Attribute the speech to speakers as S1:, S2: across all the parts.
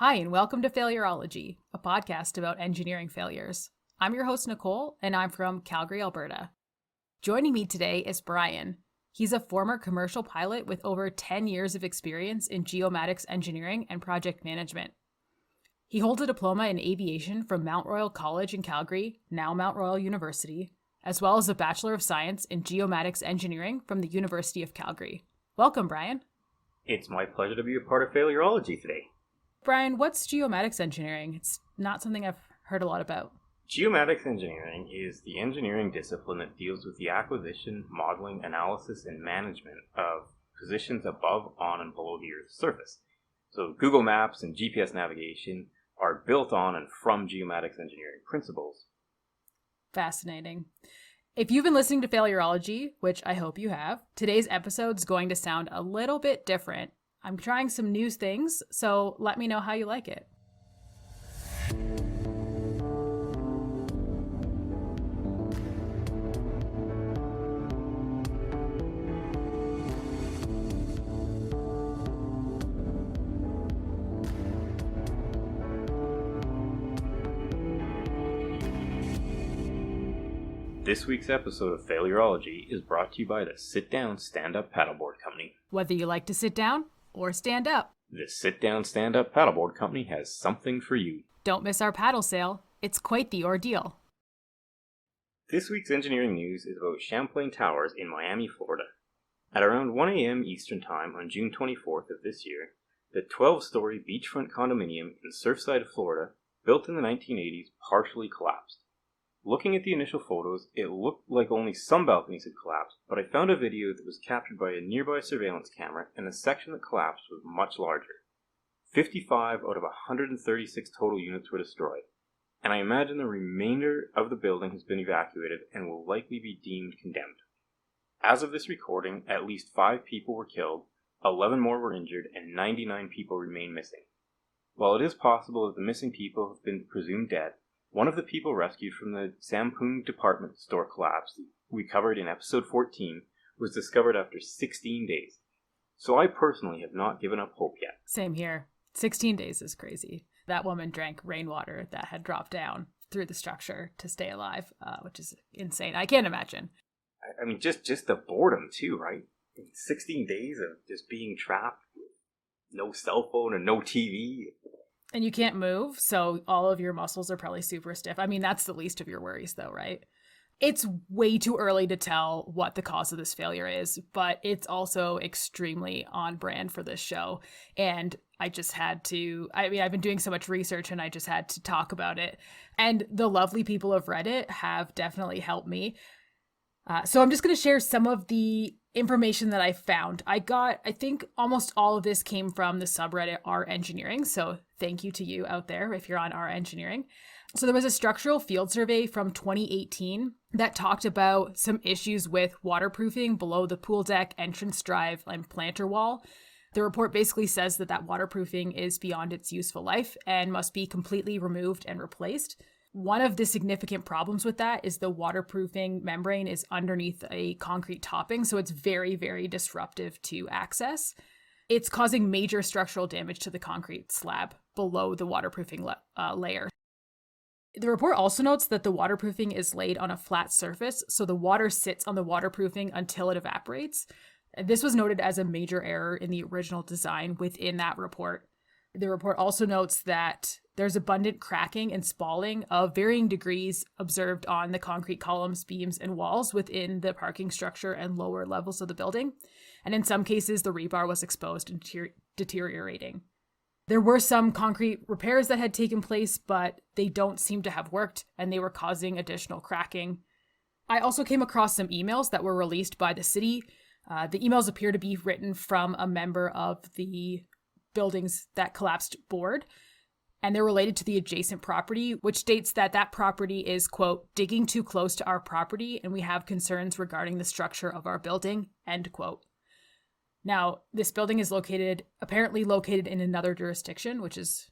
S1: Hi, and welcome to Failurology, a podcast about engineering failures. I'm your host, Nicole, and I'm from Calgary, Alberta. Joining me today is Brian. He's a former commercial pilot with over 10 years of experience in geomatics engineering and project management. He holds a diploma in aviation from Mount Royal College in Calgary, now Mount Royal University, as well as a Bachelor of Science in Geomatics Engineering from the University of Calgary. Welcome, Brian.
S2: It's my pleasure to be a part of Failurology today.
S1: Brian, what's geomatics engineering? It's not something I've heard a lot about.
S2: Geomatics engineering is the engineering discipline that deals with the acquisition, modeling, analysis, and management of positions above, on, and below the Earth's surface. So Google Maps and GPS navigation are built on and from geomatics engineering principles.
S1: Fascinating. If you've been listening to Failurology, which I hope you have, today's episode's going to sound a little bit different. I'm trying some new things, so let me know how you like it.
S2: This week's episode of Failurology is brought to you by the Sit Down Stand Up Paddleboard Company.
S1: Whether you like to sit down or stand up,
S2: The Sit Down Stand Up Paddleboard Company has something for you.
S1: don't miss our paddle sale. It's quite the ordeal.
S2: This week's engineering news is about Champlain Towers in Miami, Florida. At around 1 a.m. Eastern Time on June 24th of this year, the 12-story beachfront condominium in Surfside, Florida, built in the 1980s, partially collapsed. Looking at the initial photos, it looked like only some balconies had collapsed, but I found a video that was captured by a nearby surveillance camera, and the section that collapsed was much larger. 55 out of 136 total units were destroyed, and I imagine the remainder of the building has been evacuated and will likely be deemed condemned. As of this recording, at least 5 people were killed, 11 more were injured, and 99 people remain missing. While it is possible that the missing people have been presumed dead, one of the people rescued from the Sampoong department store collapse we covered in episode 14 was discovered after 16 days. So I personally have not given up hope yet.
S1: Same here. 16 days is crazy. That woman drank rainwater that had dropped down through the structure to stay alive, which is insane. I can't imagine.
S2: I mean, just the boredom too, right? 16 days of just being trapped with no cell phone and no TV.
S1: And you can't move, so all of your muscles are probably super stiff. I mean, that's the least of your worries, though, right? It's way too early to tell what the cause of this failure is, but it's also extremely on brand for this show. And I've been doing so much research and I just had to talk about it. And the lovely people of Reddit have definitely helped me. So I'm just going to share some of the information that I found. I think almost all of this came from the subreddit R Engineering. So thank you to you out there if you're on R Engineering. So there was a structural field survey from 2018 that talked about some issues with waterproofing below the pool deck, entrance drive, and planter wall. The report basically says that waterproofing is beyond its useful life and must be completely removed and replaced. One of the significant problems with that is the waterproofing membrane is underneath a concrete topping, so it's very, very disruptive to access. It's causing major structural damage to the concrete slab below the waterproofing layer. The report also notes that the waterproofing is laid on a flat surface, so the water sits on the waterproofing until it evaporates. This was noted as a major error in the original design within that report. The report also notes that there's abundant cracking and spalling of varying degrees observed on the concrete columns, beams, and walls within the parking structure and lower levels of the building. And in some cases, the rebar was exposed and deteriorating. There were some concrete repairs that had taken place, but they don't seem to have worked, and they were causing additional cracking. I also came across some emails that were released by the city. The emails appear to be written from a member of the buildings that collapsed board, and they're related to the adjacent property, which states that property is, quote, digging too close to our property, and we have concerns regarding the structure of our building, end quote. Now, this building is apparently located in another jurisdiction, which is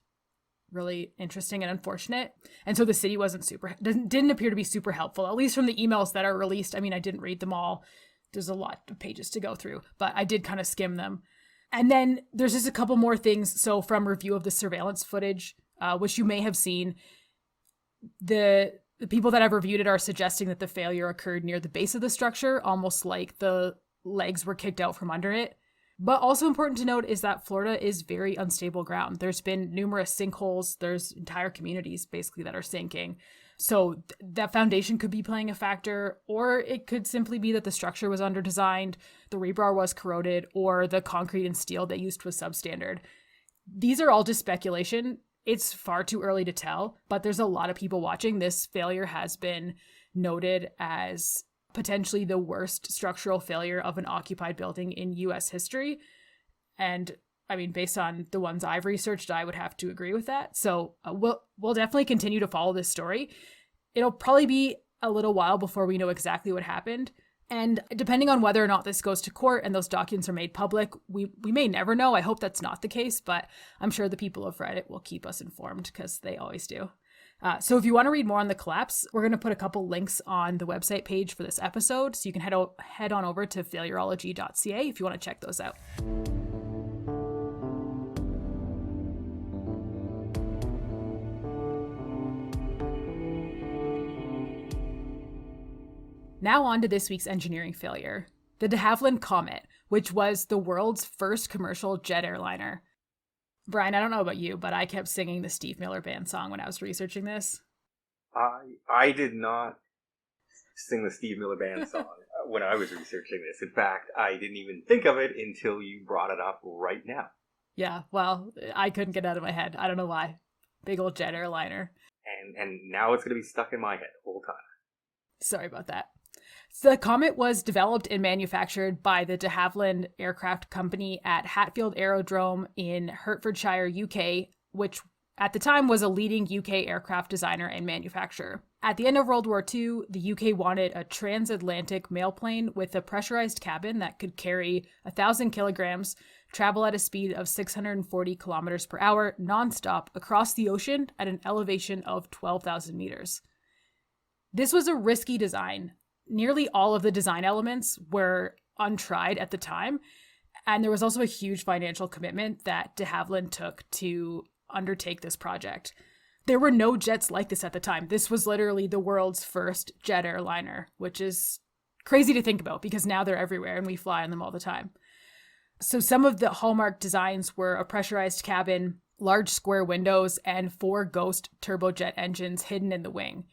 S1: really interesting and unfortunate. And so the city didn't appear to be super helpful, at least from the emails that are released. I mean, I didn't read them all. There's a lot of pages to go through, but I did kind of skim them. And then there's just a couple more things. So from review of the surveillance footage, which you may have seen, the people that have reviewed it are suggesting that the failure occurred near the base of the structure, almost like the legs were kicked out from under it. But also important to note is that Florida is very unstable ground. There's been numerous sinkholes. There's entire communities basically that are sinking. So that foundation could be playing a factor, or it could simply be that the structure was underdesigned, the rebar was corroded, or the concrete and steel they used was substandard. These are all just speculation. It's far too early to tell, but there's a lot of people watching. This failure has been noted as potentially the worst structural failure of an occupied building in U.S. history. And I mean, based on the ones I've researched, I would have to agree with that. So we'll definitely continue to follow this story. It'll probably be a little while before we know exactly what happened. And depending on whether or not this goes to court and those documents are made public, we may never know. I hope that's not the case, but I'm sure the people of Reddit will keep us informed because they always do. So if you want to read more on the collapse, we're going to put a couple links on the website page for this episode. So you can head on over to failurology.ca if you want to check those out. Now on to this week's engineering failure, the de Havilland Comet, which was the world's first commercial jet airliner. Brian, I don't know about you, but I kept singing the Steve Miller Band song when I was researching this.
S2: I did not sing the Steve Miller Band song when I was researching this. In fact, I didn't even think of it until you brought it up right now.
S1: Yeah, well, I couldn't get it out of my head. I don't know why. Big old jet airliner.
S2: And now it's going to be stuck in my head the whole time.
S1: Sorry about that. The Comet was developed and manufactured by the de Havilland Aircraft Company at Hatfield Aerodrome in Hertfordshire, UK, which at the time was a leading UK aircraft designer and manufacturer. At the end of World War II, the UK wanted a transatlantic mailplane with a pressurized cabin that could carry 1,000 kilograms, travel at a speed of 640 kilometers per hour, nonstop across the ocean at an elevation of 12,000 meters. This was a risky design. Nearly all of the design elements were untried at the time, and there was also a huge financial commitment that de Havilland took to undertake this project. There were no jets like this at the time. This was literally the world's first jet airliner, which is crazy to think about because now they're everywhere and we fly on them all the time. So some of the hallmark designs were a pressurized cabin, large square windows, and 4 Ghost turbojet engines hidden in the wing.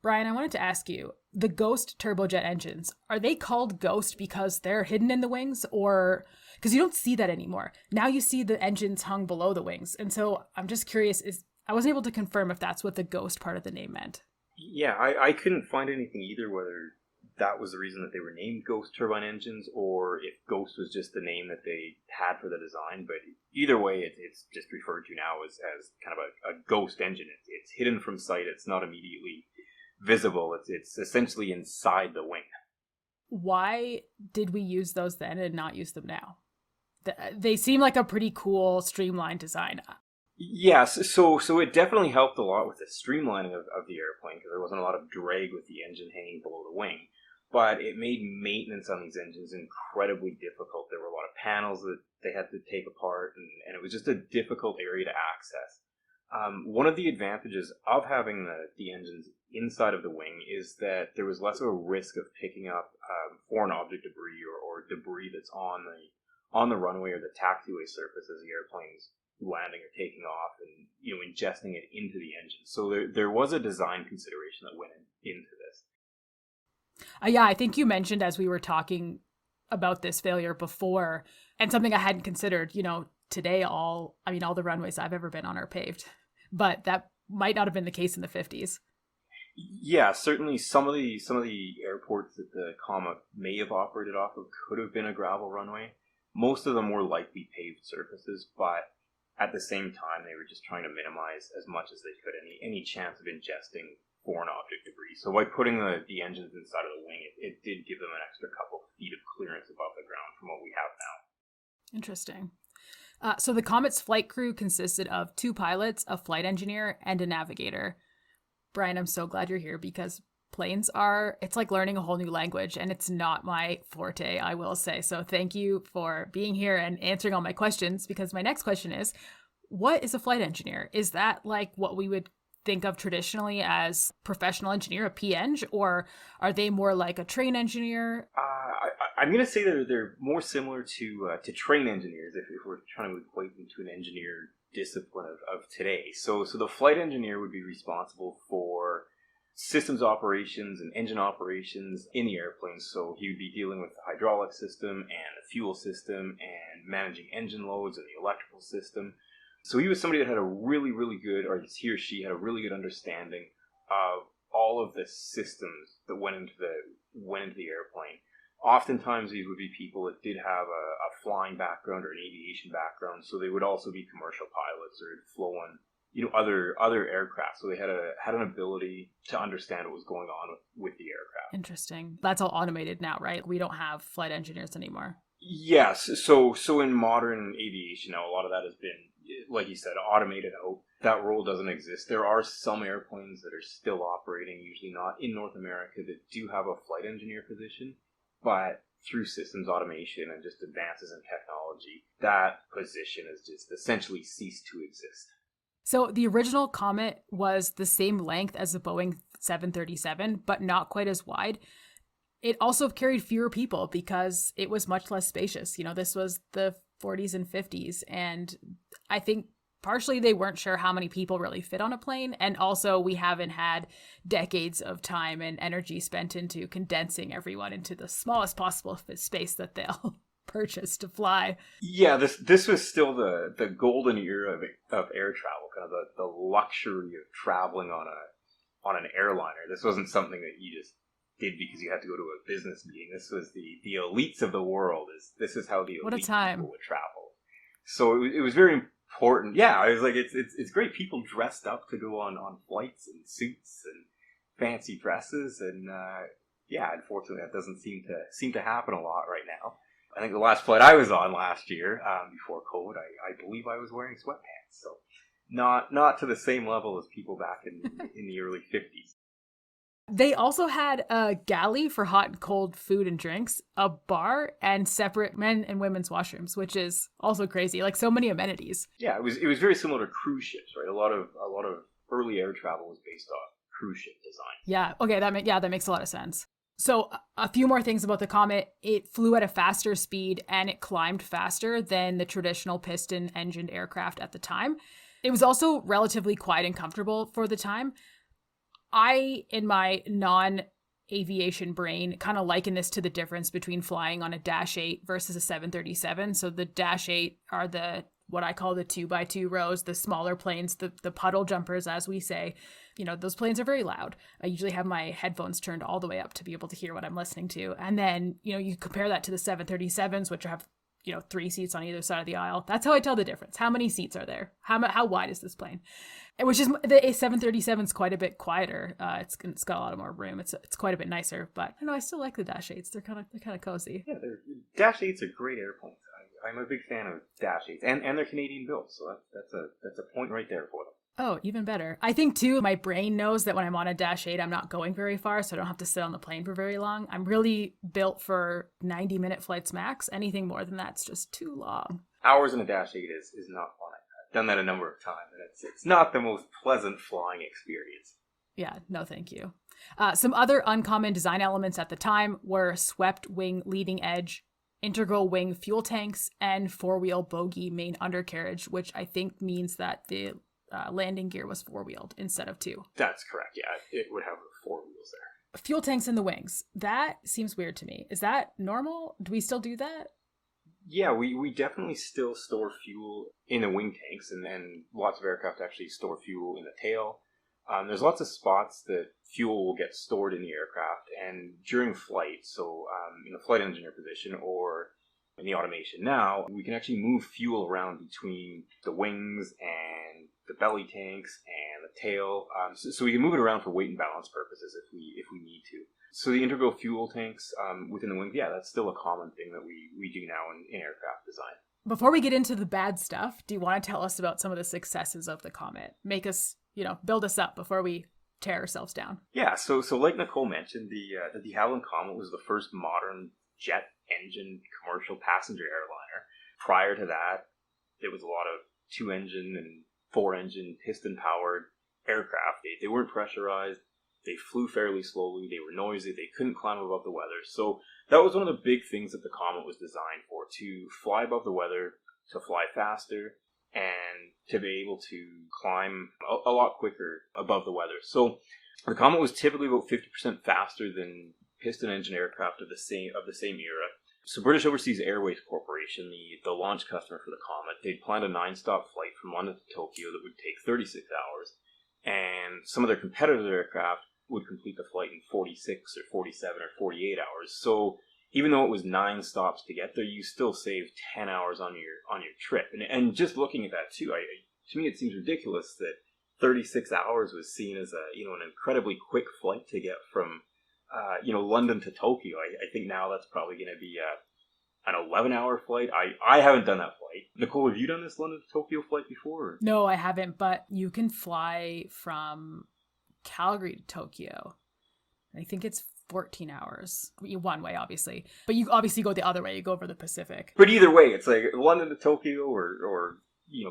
S1: Brian, I wanted to ask you, the Ghost turbojet engines, are they called Ghost because they're hidden in the wings, or because you don't see that anymore? Now you see the engines hung below the wings. And so I'm just curious, I wasn't able to confirm if that's what the Ghost part of the name meant.
S2: Yeah, I couldn't find anything either, whether that was the reason that they were named Ghost turbine engines, or if Ghost was just the name that they had for the design. But either way, it's just referred to now as kind of a Ghost engine. It's hidden from sight. It's not immediately visible. It's essentially inside the wing.
S1: Why did we use those then and not use them now? They seem like a pretty cool, streamlined design.
S2: Yes, so it definitely helped a lot with the streamlining of the airplane because there wasn't a lot of drag with the engine hanging below the wing. But it made maintenance on these engines incredibly difficult. There were a lot of panels that they had to take apart, and it was just a difficult area to access. One of the advantages of having the engines inside of the wing is that there was less of a risk of picking up foreign object debris or debris that's on the runway or the taxiway surface as the airplane's landing or taking off, and ingesting it into the engine. So there was a design consideration that went into this.
S1: Yeah, I think you mentioned as we were talking about this failure before, and something I hadn't considered. Today all the runways I've ever been on are paved, but that might not have been the case in the 50s.
S2: Yeah, certainly some of the airports that the Comet may have operated off of could have been a gravel runway. Most of them were likely paved surfaces, but at the same time they were just trying to minimize as much as they could any chance of ingesting foreign object debris. So by putting the engines inside of the wing, it did give them an extra couple feet of clearance above the ground from what we have now.
S1: Interesting. So the Comet's flight crew consisted of 2 pilots, a flight engineer, and a navigator. Brian, I'm so glad you're here because planes are, it's like learning a whole new language, and it's not my forte, I will say. So thank you for being here and answering all my questions, because my next question is, what is a flight engineer? Is that like what we would think of traditionally as professional engineer, a PEng, or are they more like a train engineer?
S2: I'm going to say they're more similar to train engineers if we're trying to equate them to an engineer discipline of today. So the flight engineer would be responsible for systems operations and engine operations in the airplane. So he would be dealing with the hydraulic system and the fuel system and managing engine loads and the electrical system. So he was somebody that had a really, really good, or he or she had a really good understanding of all of the systems that went into the airplane. Oftentimes, these would be people that did have a flying background or an aviation background, so they would also be commercial pilots or had flown, other aircraft. So they had an ability to understand what was going on with the aircraft.
S1: Interesting. That's all automated now, right? We don't have flight engineers anymore.
S2: Yes. So in modern aviation now, a lot of that has been, like you said, automated out. That role doesn't exist. There are some airplanes that are still operating, usually not in North America, that do have a flight engineer position. But through systems automation and just advances in technology, that position has just essentially ceased to exist.
S1: So the original Comet was the same length as the Boeing 737, but not quite as wide. It also carried fewer people because it was much less spacious. This was the 40s and 50s, and I think partially they weren't sure how many people really fit on a plane, and also we haven't had decades of time and energy spent into condensing everyone into the smallest possible space that they'll purchase to fly.
S2: Yeah, this was still the golden era of air travel, kind of the luxury of traveling on an airliner. This wasn't something that you just did because you had to go to a business meeting. This was the elites of the world. This is how the elite people would travel. So it was very important. Yeah, I was like, it's great. People dressed up to go on flights and suits and fancy dresses, and unfortunately, that doesn't seem to happen a lot right now. I think the last flight I was on last year, before COVID, I believe I was wearing sweatpants. So not to the same level as people back in the early 50s.
S1: They also had a galley for hot and cold food and drinks, a bar, and separate men and women's washrooms, which is also crazy. Like, so many amenities.
S2: Yeah, it was very similar to cruise ships, right? A lot of early air travel was based off cruise ship design.
S1: Yeah. Okay. That makes a lot of sense. So a few more things about the Comet. It flew at a faster speed and it climbed faster than the traditional piston-engined aircraft at the time. It was also relatively quiet and comfortable for the time. I, in my non-aviation brain, kind of liken this to the difference between flying on a Dash 8 versus a 737. So the Dash 8 are what I call the 2x2 rows, the smaller planes, the puddle jumpers, as we say. Those planes are very loud. I usually have my headphones turned all the way up to be able to hear what I'm listening to. And then, you compare that to the 737s, which have, 3 seats on either side of the aisle. That's how I tell the difference. How many seats are there? How wide is this plane? Which is, the 737 is quite a bit quieter. It's got a lot of more room. It's quite a bit nicer, but I still like the Dash 8s. They're kind of cozy.
S2: Yeah, Dash 8s are great airplanes. I'm a big fan of Dash 8s, and they're Canadian built, so that's a point right there for them.
S1: Oh, even better. I think, too, my brain knows that when I'm on a Dash 8, I'm not going very far, so I don't have to sit on the plane for very long. I'm really built for 90-minute flights max. Anything more than that's just too long.
S2: Hours in a Dash 8 is not fun. I've done that a number of times, and it's not the most pleasant flying experience.
S1: Yeah, no thank you. Some other uncommon design elements at the time were swept wing leading edge, integral wing fuel tanks, and four-wheel bogie main undercarriage, which I think means that the landing gear was four-wheeled instead of two.
S2: That's correct, yeah. It would have 4 wheels there.
S1: Fuel tanks in the wings. That seems weird to me. Is that normal? Do we still do that?
S2: Yeah, we definitely still store fuel in the wing tanks, and lots of aircraft actually store fuel in the tail. There's lots of spots that fuel will get stored in the aircraft, and during flight, so in the flight engineer position or in the automation now, we can actually move fuel around between the wings and the belly tanks and the tail. So we can move it around for weight and balance purposes if we need to. So the integral fuel tanks within the wings, yeah, that's still a common thing that we do now in aircraft design.
S1: Before we get into the bad stuff, do you want to tell us about some of the successes of the Comet? Make us, build us up before we tear ourselves down.
S2: Yeah, so like Nicole mentioned, the Havilland Comet was the first modern jet engine commercial passenger airliner. Prior to that, there was a lot of 2-engine and 4-engine piston-powered aircraft. They weren't pressurized. They flew fairly slowly. They were noisy. They couldn't climb above the weather. So that was one of the big things that the Comet was designed for, to fly above the weather, to fly faster, and to be able to climb a lot quicker above the weather. So the Comet was typically about 50% faster than piston engine aircraft of the same era. So British Overseas Airways Corporation, the launch customer for the Comet, they'd planned a 9-stop flight from London to Tokyo that would take 36 hours. And some of their competitor aircraft would complete the flight in 46 or 47 or 48 hours. So even though it was 9 stops to get there, you still saved 10 hours on your trip. And just looking at that too, to me it seems ridiculous that 36 hours was seen as an incredibly quick flight to get from London to Tokyo. I think now that's probably going to be an 11-hour flight. I haven't done that flight. Nicole, have you done this London to Tokyo flight before?
S1: No, I haven't, but you can fly from Calgary to Tokyo. I think it's 14 hours. One way, obviously. But you obviously go the other way. You go over the Pacific.
S2: But either way, it's like London to Tokyo or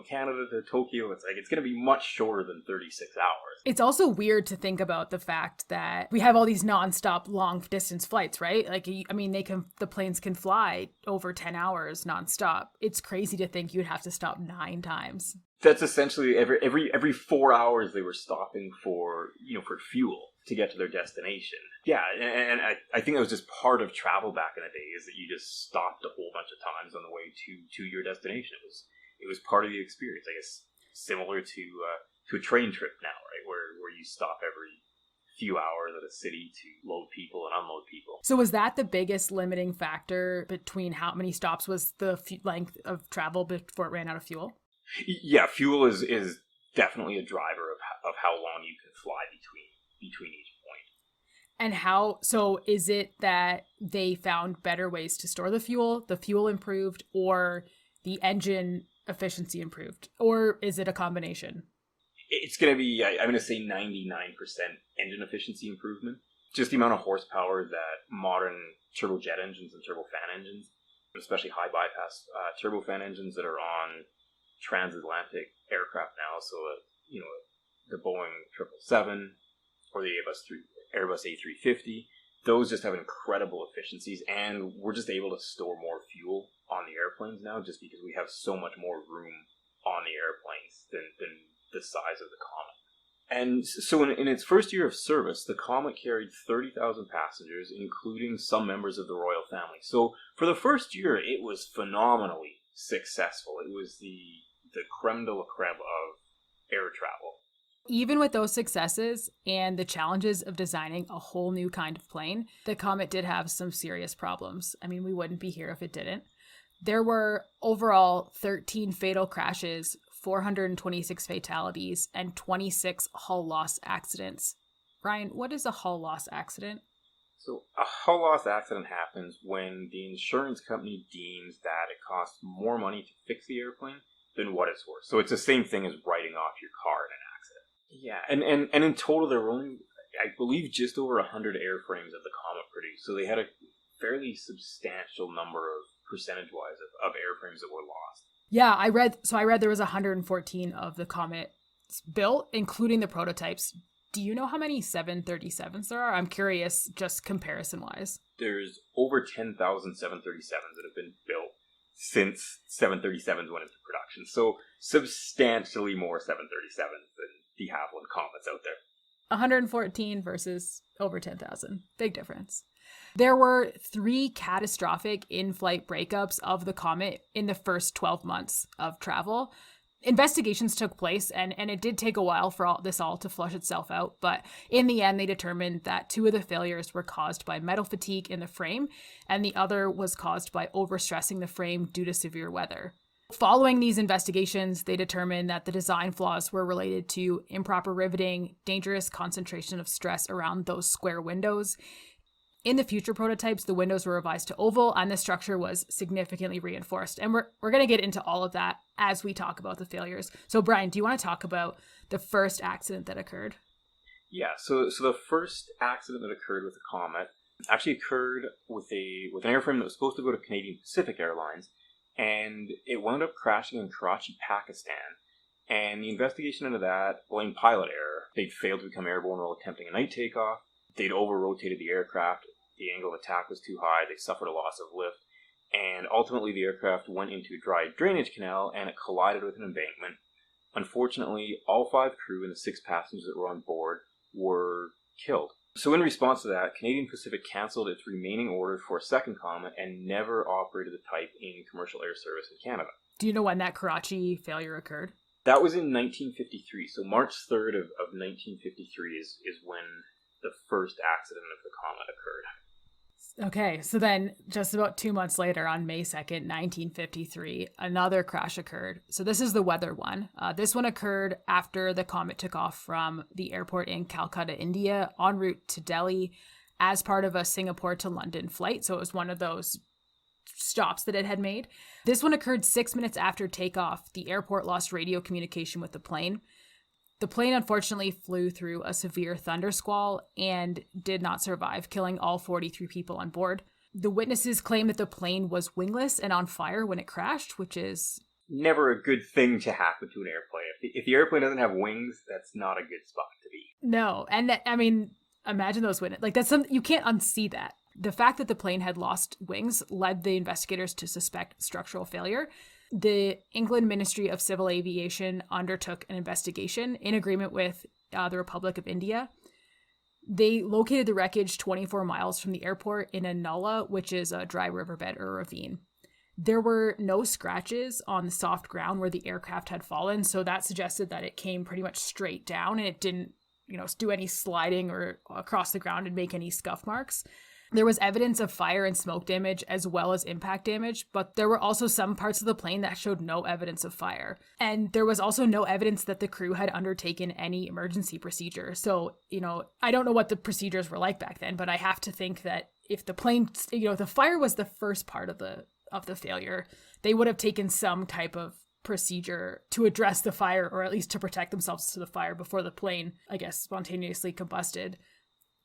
S2: Canada to Tokyo, it's going to be much shorter than 36 hours.
S1: It's also weird to think about the fact that we have all these nonstop long distance flights, right? Like, I mean, the planes can fly over 10 hours nonstop. It's crazy to think you'd have to stop 9 times.
S2: That's essentially every 4 hours they were stopping for fuel to get to their destination. Yeah, and I think that was just part of travel back in the day, is that you just stopped a whole bunch of times on the way to your destination. It was part of the experience, I guess, similar to a train trip now, right? Where you stop every few hours at a city to load people and unload people.
S1: So was that the biggest limiting factor between how many stops was the length of travel before it ran out of fuel?
S2: Yeah, fuel is definitely a driver of how long you can fly between each point.
S1: And so is it that they found better ways to store the fuel improved, or the engine efficiency improved, or is it a combination?
S2: It's going to be, I'm going to say 99% engine efficiency improvement. Just the amount of horsepower that modern turbojet engines and turbofan engines, especially high bypass turbofan engines that are on transatlantic aircraft now, so the Boeing 777 or the Airbus A350, those just have incredible efficiencies, and we're just able to store more fuel on the airplanes now, just because we have so much more room on the airplanes than the size of the Comet. And so in its first year of service, the Comet carried 30,000 passengers, including some members of the royal family. So for the first year, it was phenomenally successful. It was the creme de la creme of air travel.
S1: Even with those successes and the challenges of designing a whole new kind of plane, the Comet did have some serious problems. I mean, we wouldn't be here if it didn't. There were overall 13 fatal crashes, 426 fatalities, and 26 hull loss accidents. Brian, what is a hull loss accident?
S2: So a hull loss accident happens when the insurance company deems that it costs more money to fix the airplane than what it's worth. So it's the same thing as writing off your car in an accident. Yeah, and in total there were only, I believe, just over 100 airframes that the Comet produced. So they had a fairly substantial number of percentage-wise of airframes that were lost.
S1: Yeah, I read there was 114 of the Comet built, including the prototypes. Do you know how many 737s there are? I'm curious, just comparison-wise.
S2: There's over 10,000 737s that have been built since 737s went into production. So substantially more 737s than the Havilland Comets out there.
S1: 114 versus over 10,000. Big difference. There were 3 catastrophic in-flight breakups of the Comet in the first 12 months of travel. Investigations took place, and it did take a while for all to flush itself out, but in the end, they determined that 2 of the failures were caused by metal fatigue in the frame, and the other was caused by overstressing the frame due to severe weather. Following these investigations, they determined that the design flaws were related to improper riveting, dangerous concentration of stress around those square windows. In the future prototypes, the windows were revised to oval and the structure was significantly reinforced. And we're going to get into all of that as we talk about the failures. So Brian, do you want to talk about the first accident that occurred?
S2: Yeah, so the first accident that occurred with the Comet actually occurred with an airframe that was supposed to go to Canadian Pacific Airlines, and it wound up crashing in Karachi, Pakistan. And the investigation into that blamed pilot error. They'd failed to become airborne while attempting a night takeoff. They'd over-rotated the aircraft. The angle of attack was too high. They suffered a loss of lift. And ultimately, the aircraft went into a dry drainage canal, and it collided with an embankment. Unfortunately, all 5 crew and the 6 passengers that were on board were killed. So in response to that, Canadian Pacific cancelled its remaining order for a second Comet and never operated the type in commercial air service in Canada.
S1: Do you know when that Karachi failure occurred?
S2: That was in 1953. So March 3rd of 1953 is when the first accident of the Comet occurred.
S1: Okay, so then just about 2 months later, on May 2nd, 1953, another crash occurred. So this is the weather one. This one occurred after the Comet took off from the airport in Calcutta, India, en route to Delhi as part of a Singapore to London flight. So it was one of those stops that it had made. This one occurred 6 minutes after takeoff. The airport lost radio communication with the plane. The plane unfortunately flew through a severe thunder squall and did not survive, killing all 43 people on board. The witnesses claim that the plane was wingless and on fire when it crashed, which is
S2: never a good thing to happen to an airplane. If the airplane doesn't have wings, that's not a good spot to be.
S1: No, and I mean, imagine those witnesses. Like, that's something you can't unsee that. The fact that the plane had lost wings led the investigators to suspect structural failure. The England Ministry of Civil Aviation undertook an investigation in agreement with the Republic of India. They located the wreckage 24 miles from the airport in a nullah, which is a dry riverbed or ravine. There were no scratches on the soft ground where the aircraft had fallen, so that suggested that it came pretty much straight down and it didn't, do any sliding or across the ground and make any scuff marks. There was evidence of fire and smoke damage as well as impact damage, but there were also some parts of the plane that showed no evidence of fire. And there was also no evidence that the crew had undertaken any emergency procedure. So, I don't know what the procedures were like back then, but I have to think that if the plane, the fire was the first part of the failure, they would have taken some type of procedure to address the fire, or at least to protect themselves to the fire before the plane, I guess, spontaneously combusted.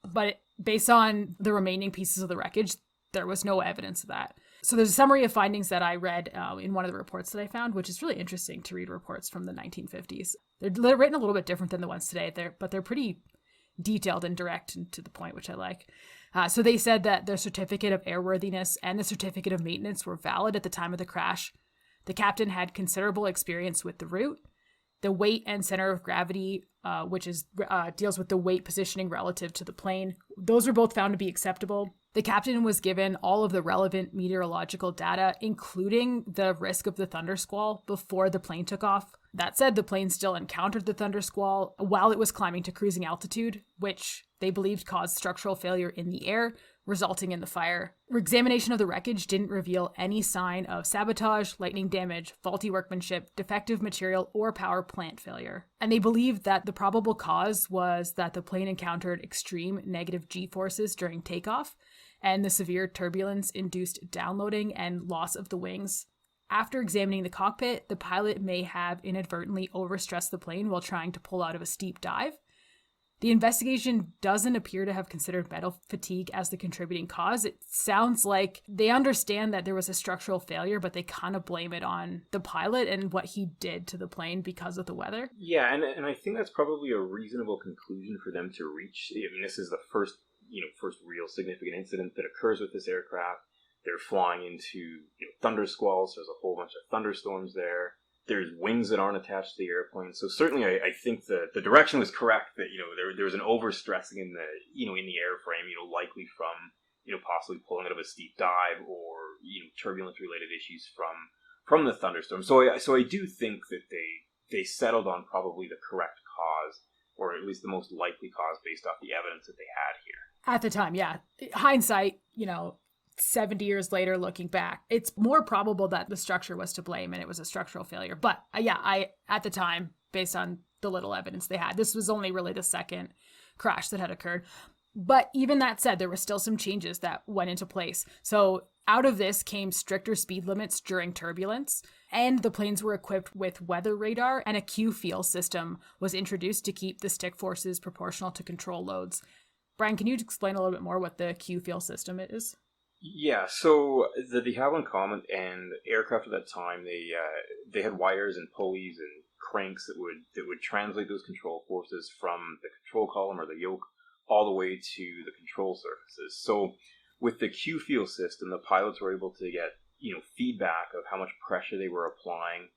S1: But based on the remaining pieces of the wreckage, there was no evidence of that. So there's a summary of findings that I read in one of the reports that I found, which is really interesting to read reports from the 1950s. They're written a little bit different than the ones today, but they're pretty detailed and direct and to the point, which I like. So they said that their certificate of airworthiness and the certificate of maintenance were valid at the time of the crash. The captain had considerable experience with the route. The weight and center of gravity, which deals with the weight positioning relative to the plane, those were both found to be acceptable. The captain was given all of the relevant meteorological data, including the risk of the thunder squall, before the plane took off. That said, the plane still encountered the thunder squall while it was climbing to cruising altitude, which they believed caused structural failure in the air, resulting in the fire. Examination of the wreckage didn't reveal any sign of sabotage, lightning damage, faulty workmanship, defective material, or power plant failure. And they believed that the probable cause was that the plane encountered extreme negative G-forces during takeoff, and the severe turbulence induced downloading and loss of the wings. After examining the cockpit, the pilot may have inadvertently overstressed the plane while trying to pull out of a steep dive. The investigation doesn't appear to have considered metal fatigue as the contributing cause. It sounds like they understand that there was a structural failure, but they kind of blame it on the pilot and what he did to the plane because of the weather.
S2: Yeah, and I think that's probably a reasonable conclusion for them to reach. I mean, this is the first real significant incident that occurs with this aircraft. They're flying into thunder squalls. There's a whole bunch of thunderstorms there. There's wings that aren't attached to the airplane. So certainly I think the direction was correct, that there was an overstressing in the airframe, likely from possibly pulling out of a steep dive or turbulence related issues from the thunderstorm. So I do think that they settled on probably the correct cause, or at least the most likely cause based off the evidence that they had here.
S1: At the time, yeah. Hindsight, 70 years later, looking back, it's more probable that the structure was to blame and it was a structural failure. But at the time, based on the little evidence they had, this was only really the second crash that had occurred. But even that said, there were still some changes that went into place. So out of this came stricter speed limits during turbulence, and the planes were equipped with weather radar, and a Q-feel system was introduced to keep the stick forces proportional to control loads. Brian, can you explain a little bit more what the Q-feel system is?
S2: Yeah, so the Havilland Comet and aircraft at that time, they had wires and pulleys and cranks that would translate those control forces from the control column or the yoke all the way to the control surfaces. So with the Q feel system, the pilots were able to get feedback of how much pressure they were applying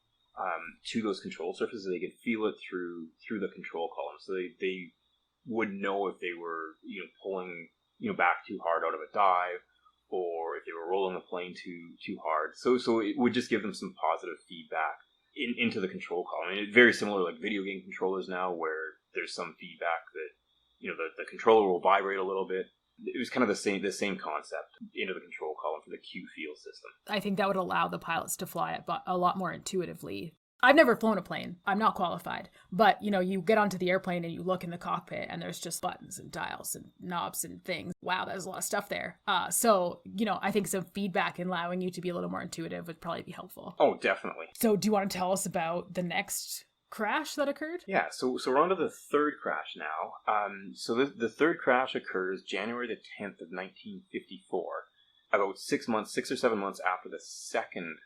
S2: to those control surfaces. They could feel it through the control column, so they would know if they were pulling back too hard out of a dive, or if they were rolling the plane too hard. So it would just give them some positive feedback into the control column. I mean, it's very similar like video game controllers now, where there's some feedback that the controller will vibrate a little bit. It was kind of the same concept into the control column for the Q feel system.
S1: I think that would allow the pilots to fly it a lot more intuitively. I've never flown a plane. I'm not qualified. But, you get onto the airplane and you look in the cockpit and there's just buttons and dials and knobs and things. Wow, there's a lot of stuff there. So, I think some feedback and allowing you to be a little more intuitive would probably be helpful.
S2: Oh, definitely.
S1: So do you want to tell us about the next crash that occurred?
S2: Yeah, so we're on to the third crash now. So the third crash occurs January the 10th of 1954, about 6 or 7 months after the second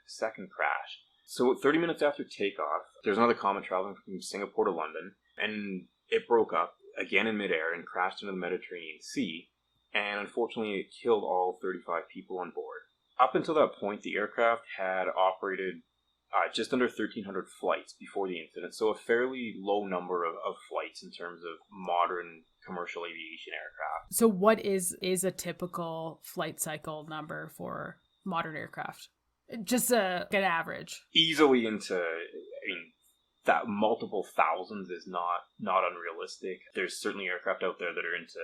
S2: crash. So 30 minutes after takeoff, there's another comet traveling from Singapore to London, and it broke up again in midair and crashed into the Mediterranean Sea, and unfortunately it killed all 35 people on board. Up until that point, the aircraft had operated just under 1,300 flights before the incident, so a fairly low number of flights in terms of modern commercial aviation aircraft.
S1: So what is a typical flight cycle number for modern aircraft? Just an average.
S2: Easily into, that multiple thousands is not unrealistic. There's certainly aircraft out there that are into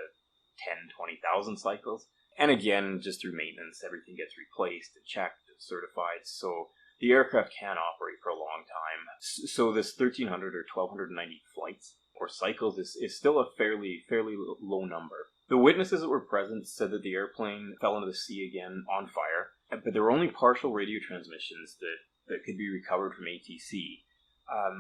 S2: 10,000-20,000 cycles. And again, just through maintenance, everything gets replaced and checked and certified. So the aircraft can operate for a long time. So this 1,300 or 1,290 flights or cycles is still a fairly low number. The witnesses that were present said that the airplane fell into the sea again on fire, but there were only partial radio transmissions that could be recovered from ATC,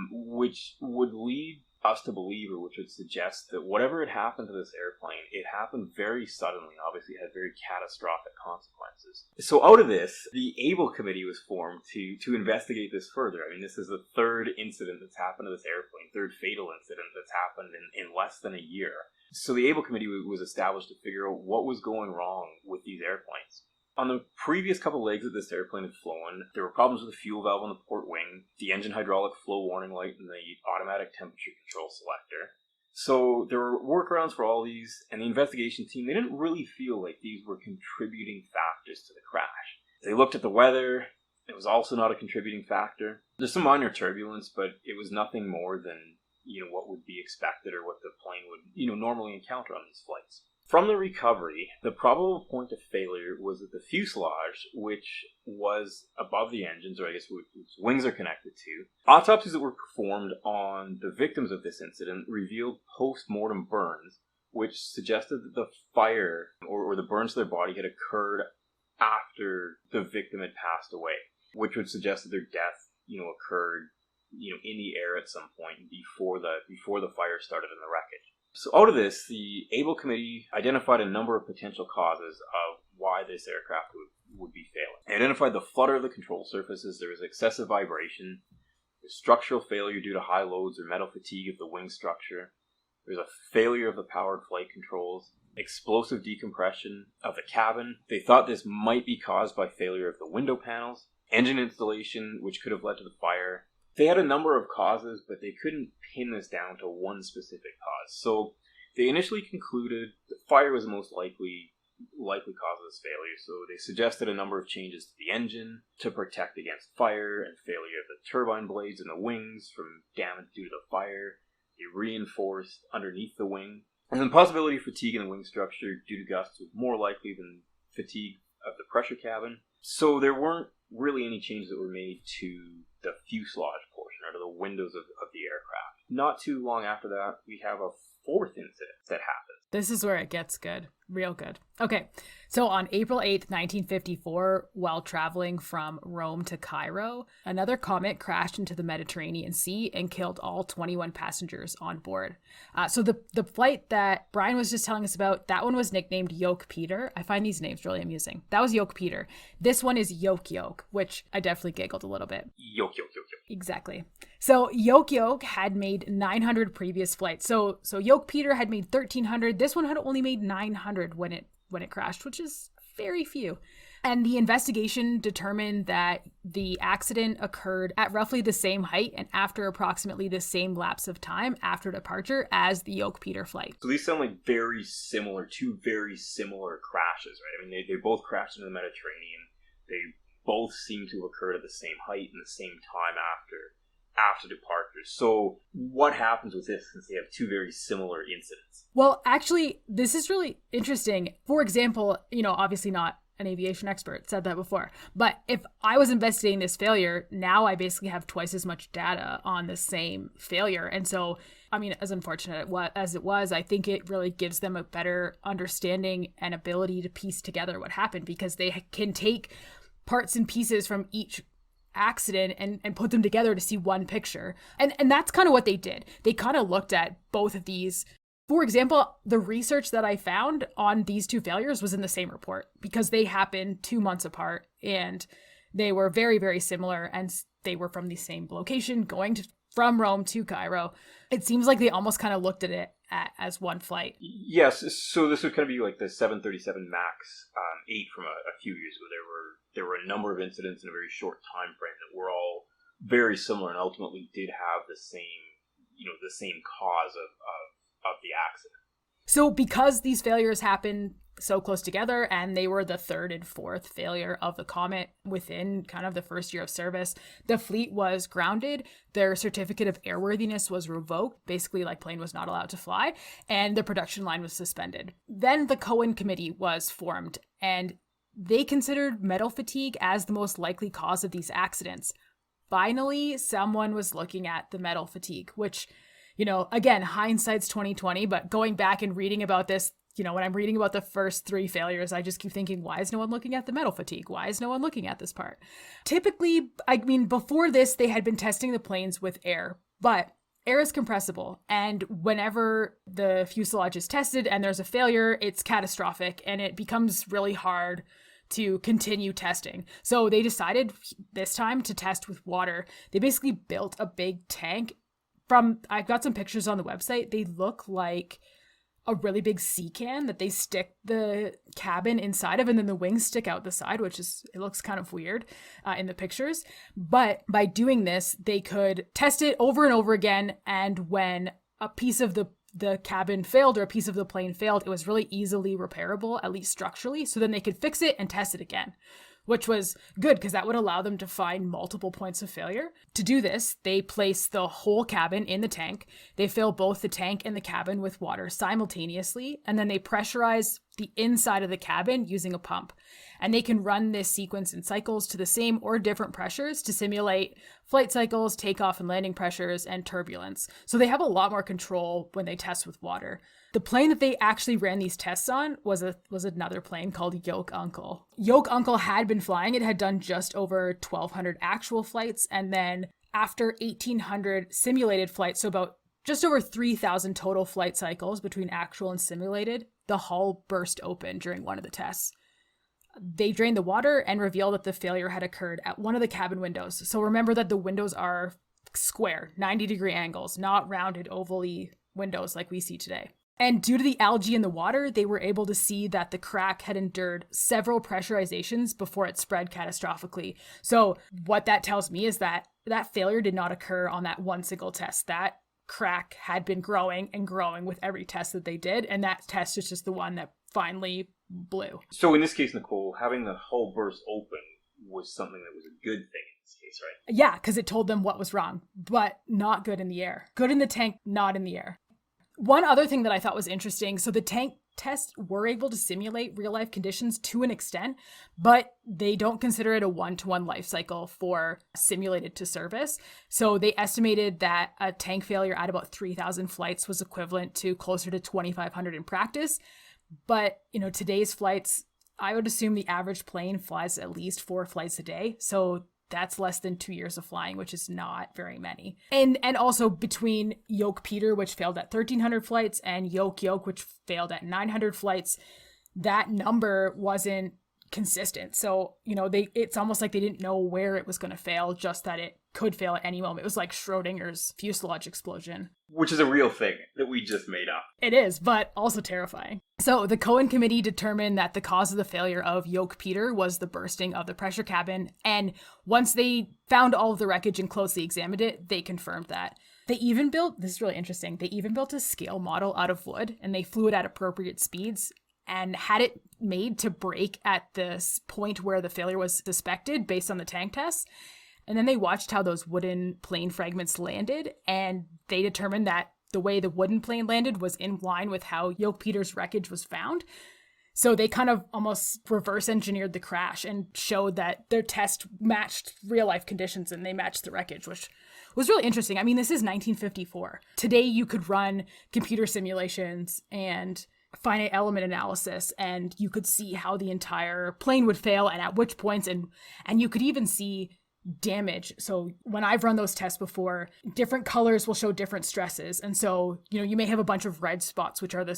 S2: which would lead us to believe, or which would suggest that whatever had happened to this airplane, it happened very suddenly, and obviously had very catastrophic consequences. So out of this, the ABLE committee was formed to investigate this further. This is the third incident that's happened to this airplane, third fatal incident that's happened in less than a year. So the ABLE committee was established to figure out what was going wrong with these airplanes. On the previous couple legs that this airplane had flown, there were problems with the fuel valve on the port wing, the engine hydraulic flow warning light, and the automatic temperature control selector. So there were workarounds for all these, and the investigation team, they didn't really feel like these were contributing factors to the crash. They looked at the weather. It was also not a contributing factor. There's some minor turbulence, but it was nothing more than what would be expected or what the plane would normally encounter on these flights. From the recovery, the probable point of failure was that the fuselage, which was above the engines, or I guess which wings are connected to. Autopsies that were performed on the victims of this incident revealed post-mortem burns, which suggested that the fire or the burns to their body had occurred after the victim had passed away, which would suggest that their death, occurred, in the air at some point before the fire started in the wreckage. So out of this, the ABLE committee identified a number of potential causes of why this aircraft would be failing. They identified the flutter of the control surfaces. There was excessive vibration. There's structural failure due to high loads or metal fatigue of the wing structure. There's a failure of the powered flight controls. Explosive decompression of the cabin. They thought this might be caused by failure of the window panels. Engine installation, which could have led to the fire. They had a number of causes, but they couldn't pin this down to one specific cause. So they initially concluded the fire was the most likely cause of this failure. So they suggested a number of changes to the engine to protect against fire and failure of the turbine blades and the wings from damage due to the fire. They reinforced underneath the wing. And the possibility of fatigue in the wing structure due to gusts was more likely than fatigue of the pressure cabin. So there weren't really any changes that were made to the fuselage portion or to the windows of the aircraft. Not too long after that, we have a fourth incident that happens.
S1: This is where it gets good. Real good. Okay. So on April 8th, 1954, while traveling from Rome to Cairo, another comet crashed into the Mediterranean Sea and killed all 21 passengers on board. So the flight that Brian was just telling us about, that one was nicknamed Yoke Peter. I find these names really amusing. That was Yoke Peter. This one is Yoke Yoke, which I definitely giggled a little bit.
S2: Yoke Yoke.
S1: Exactly. So Yoke Yoke had made 900 previous flights. So Yoke Peter had made 1,300. This one had only made 900 when it crashed, which is very few. And the investigation determined that the accident occurred at roughly the same height and after approximately the same lapse of time after departure as the Yoke Peter flight.
S2: So these sound like two very similar crashes, right? I mean, they both crashed into the Mediterranean. They both seem to have occurred at the same height and the same time after departure. So what happens with this since they have two very similar incidents?
S1: Well, actually, this is really interesting. For example, obviously not an aviation expert, said that before, but if I was investigating this failure, now I basically have twice as much data on the same failure. And so, I mean, as unfortunate as it was, I think it really gives them a better understanding and ability to piece together what happened, because they can take parts and pieces from each accident and put them together to see one picture. And that's kind of what they did. They kind of looked at both of these. For example, the research that I found on these two failures was in the same report because they happened 2 months apart and they were very, very similar and they were from the same location from Rome to Cairo. It seems like they almost kind of looked at it as one flight.
S2: Yes, so this would kind of be like the 737 MAX 8 from a few years ago. There were a number of incidents in a very short time frame that were all very similar and ultimately did have the same cause of the accident.
S1: So because these failures happened so close together and they were the third and fourth failure of the Comet within kind of the first year of service, the fleet was grounded. Their certificate of airworthiness was revoked, basically like plane was not allowed to fly, and the production line was suspended. Then the Cohen Committee was formed and they considered metal fatigue as the most likely cause of these accidents. Finally, someone was looking at the metal fatigue, which, again, hindsight's 2020, but going back and reading about this, when I'm reading about the first three failures, I just keep thinking, why is no one looking at the metal fatigue? Why is no one looking at this part? Typically, before this, they had been testing the planes with air, but air is compressible. And whenever the fuselage is tested and there's a failure, it's catastrophic and it becomes really hard to continue testing. So they decided this time to test with water. They basically built a big tank. I've got some pictures on the website. They look like a really big sea can that they stick the cabin inside of, and then the wings stick out the side, it looks kind of weird in the pictures. But by doing this, they could test it over and over again. And when a piece of the cabin failed or a piece of the plane failed, it was really easily repairable, at least structurally. So then they could fix it and test it again, which was good because that would allow them to find multiple points of failure. To do this, they place the whole cabin in the tank. They fill both the tank and the cabin with water simultaneously, and then they pressurize the inside of the cabin using a pump. And they can run this sequence in cycles to the same or different pressures to simulate flight cycles, takeoff and landing pressures, and turbulence. So they have a lot more control when they test with water. The plane that they actually ran these tests on was another plane called Yoke Uncle. Yoke Uncle had been flying. It had done just over 1,200 actual flights. And then after 1,800 simulated flights, so about just over 3,000 total flight cycles between actual and simulated, the hull burst open during one of the tests. They drained the water and revealed that the failure had occurred at one of the cabin windows. So remember that the windows are square, 90-degree angles, not rounded ovally windows like we see today. And due to the algae in the water, they were able to see that the crack had endured several pressurizations before it spread catastrophically. So what that tells me is that failure did not occur on that one single test. That crack had been growing and growing with every test that they did, and that test is just the one that finally blew.
S2: So in this case, Nicole, having the hull burst open was something that was a good thing in this case, right?
S1: Yeah, because it told them what was wrong, but not good in the air. Good in the tank, not in the air. One other thing that I thought was interesting, so the tank tests were able to simulate real-life conditions to an extent, but they don't consider it a one-to-one life cycle for simulated to service. So they estimated that a tank failure at about 3,000 flights was equivalent to closer to 2,500 in practice. But, today's flights, I would assume the average plane flies at least 4 flights a day. So that's less than 2 years of flying, which is not very many. And also between Yoke Peter, which failed at 1,300 flights, and Yoke Yoke, which failed at 900 flights, that number wasn't consistent. So, it's almost like they didn't know where it was going to fail, just that it could fail at any moment. It was like Schrodinger's fuselage explosion.
S2: Which is a real thing that we just made up.
S1: It is, but also terrifying. So the Cohen Committee determined that the cause of the failure of Yoke Peter was the bursting of the pressure cabin. And once they found all of the wreckage and closely examined it, they confirmed that. They even built, this is really interesting, they even built a scale model out of wood, and they flew it at appropriate speeds and had it made to break at this point where the failure was suspected based on the tank tests. And then they watched how those wooden plane fragments landed, and they determined that the way the wooden plane landed was in line with how Yoke Peter's wreckage was found. So they kind of almost reverse engineered the crash and showed that their test matched real life conditions and they matched the wreckage, which was really interesting. I mean, this is 1954. Today you could run computer simulations and finite element analysis, and you could see how the entire plane would fail and at which points, and you could even see damage. So when I've run those tests before, different colors will show different stresses. And so, you may have a bunch of red spots, which are the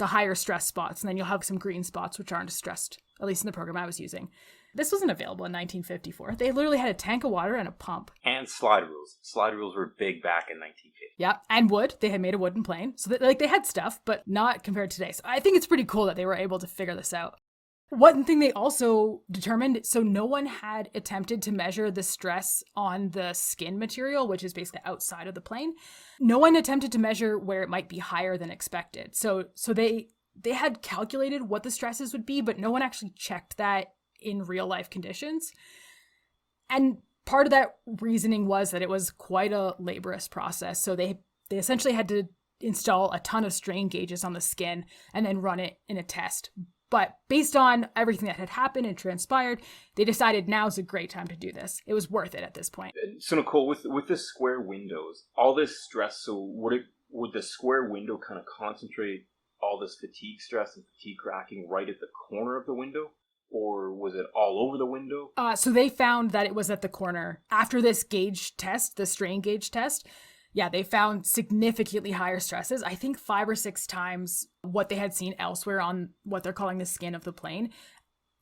S1: higher stress spots. And then you'll have some green spots, which aren't stressed, at least in the program I was using. This wasn't available in 1954. They literally had a tank of water and a pump.
S2: And slide rules. Slide rules were big back in 1950.
S1: Yeah, and wood. They had made a wooden plane. So they had stuff, but not compared to today. So I think it's pretty cool that they were able to figure this out. One thing they also determined, so no one had attempted to measure the stress on the skin material, which is basically outside of the plane. No one attempted to measure where it might be higher than expected. So they had calculated what the stresses would be, but no one actually checked that in real life conditions. And part of that reasoning was that it was quite a laborious process. So they essentially had to install a ton of strain gauges on the skin and then run it in a test. But based on everything that had happened and transpired, they decided now's a great time to do this. It was worth it at this point.
S2: So Nicole, with the square windows, all this stress, so would the square window kind of concentrate all this fatigue stress and fatigue cracking right at the corner of the window? Or was it all over the window?
S1: So they found that it was at the corner. After this gauge test, the strain gauge test, yeah, they found significantly higher stresses. I think 5 or 6 times what they had seen elsewhere on what they're calling the skin of the plane,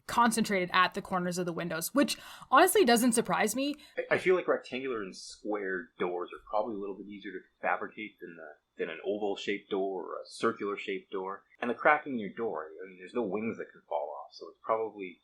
S1: concentrated at the corners of the windows, which honestly doesn't surprise me.
S2: I feel like rectangular and square doors are probably a little bit easier to fabricate than an oval-shaped door or a circular-shaped door. And the cracking in your door, I mean, there's no wings that can fall off, so it's probably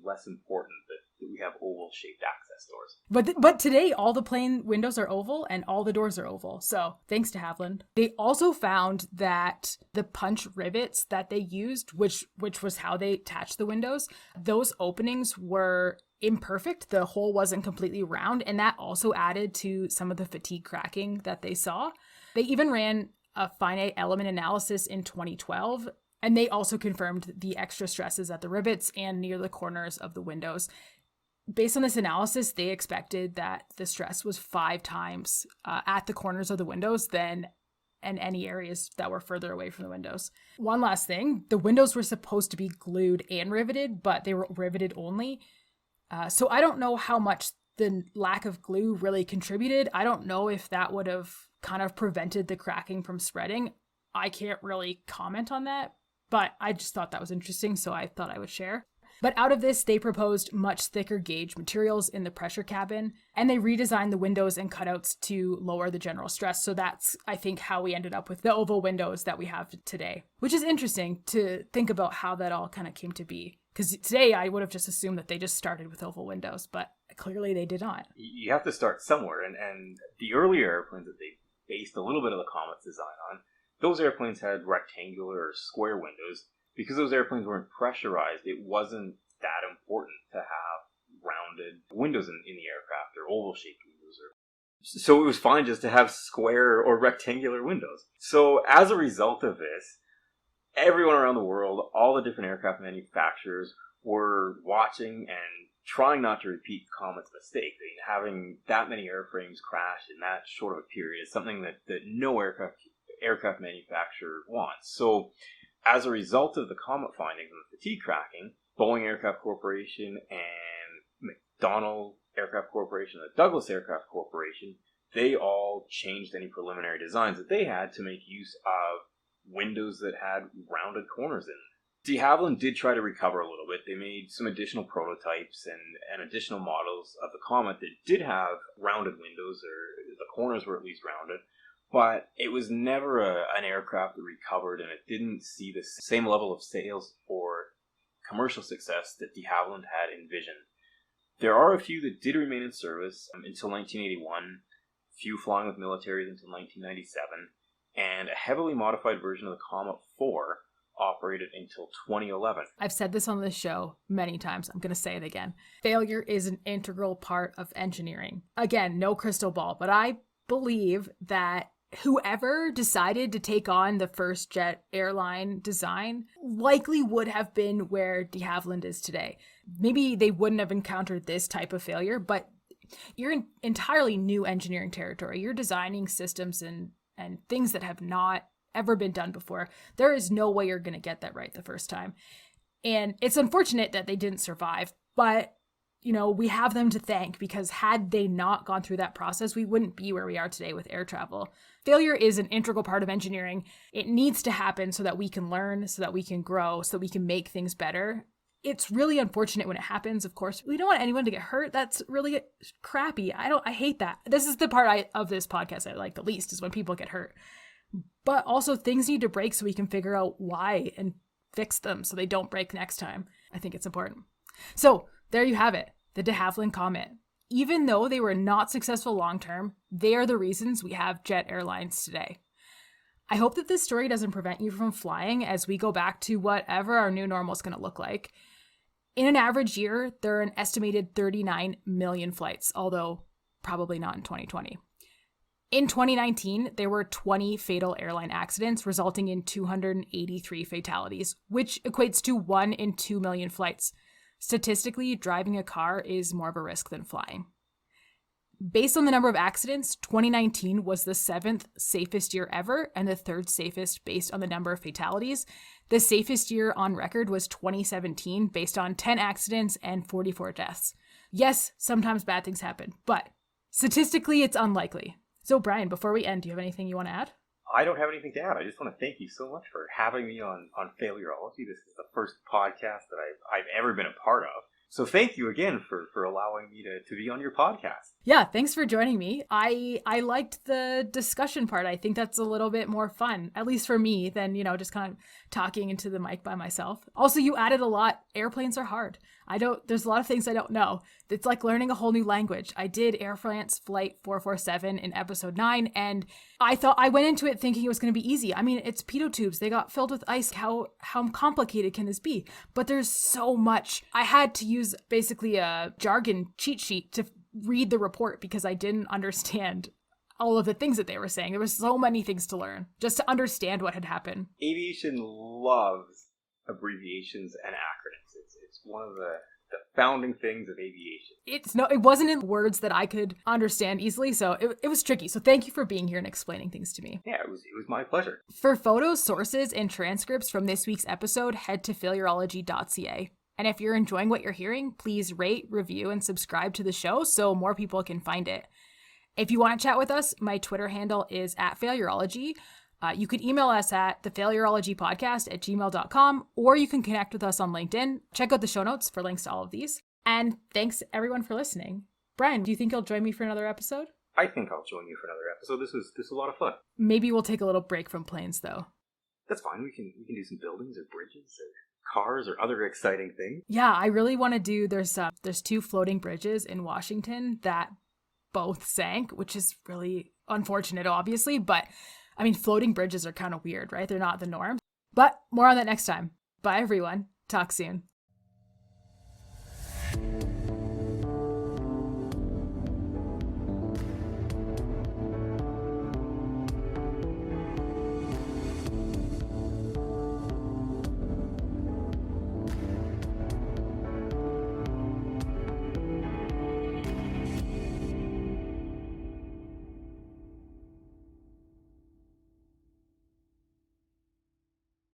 S2: less important that we have oval-shaped access doors.
S1: But today, all the plane windows are oval and all the doors are oval. So thanks to Havilland. They also found that the punch rivets that they used, which was how they attached the windows, those openings were imperfect. The hole wasn't completely round, and that also added to some of the fatigue cracking that they saw. They even ran a finite element analysis in 2012, and they also confirmed the extra stresses at the rivets and near the corners of the windows. Based on this analysis, they expected that the stress was 5 times at the corners of the windows than in any areas that were further away from the windows. One last thing, the windows were supposed to be glued and riveted, but they were riveted only. So I don't know how much the lack of glue really contributed. I don't know if that would have kind of prevented the cracking from spreading. I can't really comment on that, but I just thought that was interesting, so I thought I would share. But out of this, they proposed much thicker gauge materials in the pressure cabin, and they redesigned the windows and cutouts to lower the general stress. So that's, I think, how we ended up with the oval windows that we have today, which is interesting to think about how that all kind of came to be. Because today I would have just assumed that they just started with oval windows, but clearly they did not.
S2: You have to start somewhere, and the earlier airplanes that they based a little bit of the Comet's design on, those airplanes had rectangular or square windows. Because those airplanes weren't pressurized, it wasn't that important to have rounded windows in the aircraft or oval-shaped windows. So it was fine just to have square or rectangular windows. So as a result of this, everyone around the world, all the different aircraft manufacturers were watching and trying not to repeat the Comet's mistake. Having that many airframes crash in that short of a period is something that no aircraft manufacturer wants. So as a result of the Comet findings and the fatigue cracking, Boeing Aircraft Corporation and McDonnell Aircraft Corporation and the Douglas Aircraft Corporation, they all changed any preliminary designs that they had to make use of windows that had rounded corners in them. De Havilland did try to recover a little bit. They made some additional prototypes and additional models of the Comet that did have rounded windows, or the corners were at least rounded, but it was never an aircraft that recovered, and it didn't see the same level of sales or commercial success that de Havilland had envisioned. There are a few that did remain in service until 1981, few flying with militaries until 1997, and a heavily modified version of the Comet 4 operated until 2011.
S1: I've said this on this show many times. I'm going to say it again. Failure is an integral part of engineering. Again, no crystal ball, but I believe that whoever decided to take on the first jet airline design likely would have been where de Havilland is today. Maybe they wouldn't have encountered this type of failure, but you're in entirely new engineering territory. You're designing systems and things that have not ever been done before. There is no way you're going to get that right the first time. And it's unfortunate that they didn't survive, but we have them to thank, because had they not gone through that process, we wouldn't be where we are today with air travel. Failure is an integral part of engineering. It needs to happen so that we can learn, so that we can grow, so that we can make things better. It's really unfortunate when it happens, of course. We don't want anyone to get hurt. That's really crappy. I hate that. This is the part of this podcast I like the least, is when people get hurt. But also, things need to break so we can figure out why and fix them so they don't break next time. I think it's important. So there you have it, the de Havilland Comet. Even though they were not successful long-term, they are the reasons we have jet airlines today. I hope that this story doesn't prevent you from flying as we go back to whatever our new normal is going to look like. In an average year, there are an estimated 39 million flights, although probably not in 2020. In 2019, there were 20 fatal airline accidents, resulting in 283 fatalities, which equates to 1 in 2 million flights. Statistically, driving a car is more of a risk than flying. Based on the number of accidents, 2019 was the 7th safest year ever and the 3rd safest based on the number of fatalities. The safest year on record was 2017, based on 10 accidents and 44 deaths. Yes, sometimes bad things happen, but statistically, it's unlikely. So, Brian, before we end, do you have anything you want to add?
S2: I don't have anything to add. I just want to thank you so much for having me on Failurology. This is the first podcast that I've ever been a part of. So thank you again for allowing me to be on your podcast.
S1: Yeah, thanks for joining me. I liked the discussion part. I think that's a little bit more fun, at least for me, than, just kind of talking into the mic by myself. Also, you added a lot. Airplanes are hard. There's a lot of things I don't know. It's like learning a whole new language. I did Air France Flight 447 in episode 9, and I went into it thinking it was going to be easy. I mean, it's pitot tubes. They got filled with ice. How complicated can this be? But there's so much. I had to use basically a jargon cheat sheet to read the report because I didn't understand all of the things that they were saying. There was so many things to learn just to understand what had happened.
S2: Aviation loves abbreviations and acronyms. It's one of the founding things of aviation.
S1: It wasn't in words that I could understand easily, so it was tricky. So thank you for being here and explaining things to me.
S2: Yeah, it was my pleasure.
S1: For photos, sources, and transcripts from this week's episode, head to failurology.ca. And if you're enjoying what you're hearing, please rate, review, and subscribe to the show so more people can find it. If you want to chat with us, my Twitter handle is @failurology. You could email us at thefailurologypodcast@gmail.com, or you can connect with us on LinkedIn. Check out the show notes for links to all of these. And thanks everyone for listening. Brian, do you think you'll join me for another episode?
S2: I think I'll join you for another episode. This was a lot of fun.
S1: Maybe we'll take a little break from planes, though.
S2: That's fine. We can do some buildings or bridges or cars or other exciting things.
S1: Yeah, I really want to do. There's 2 floating bridges in Washington that both sank, which is really unfortunate, obviously, but I mean, floating bridges are kind of weird, right? They're not the norm. But more on that next time. Bye, everyone. Talk soon.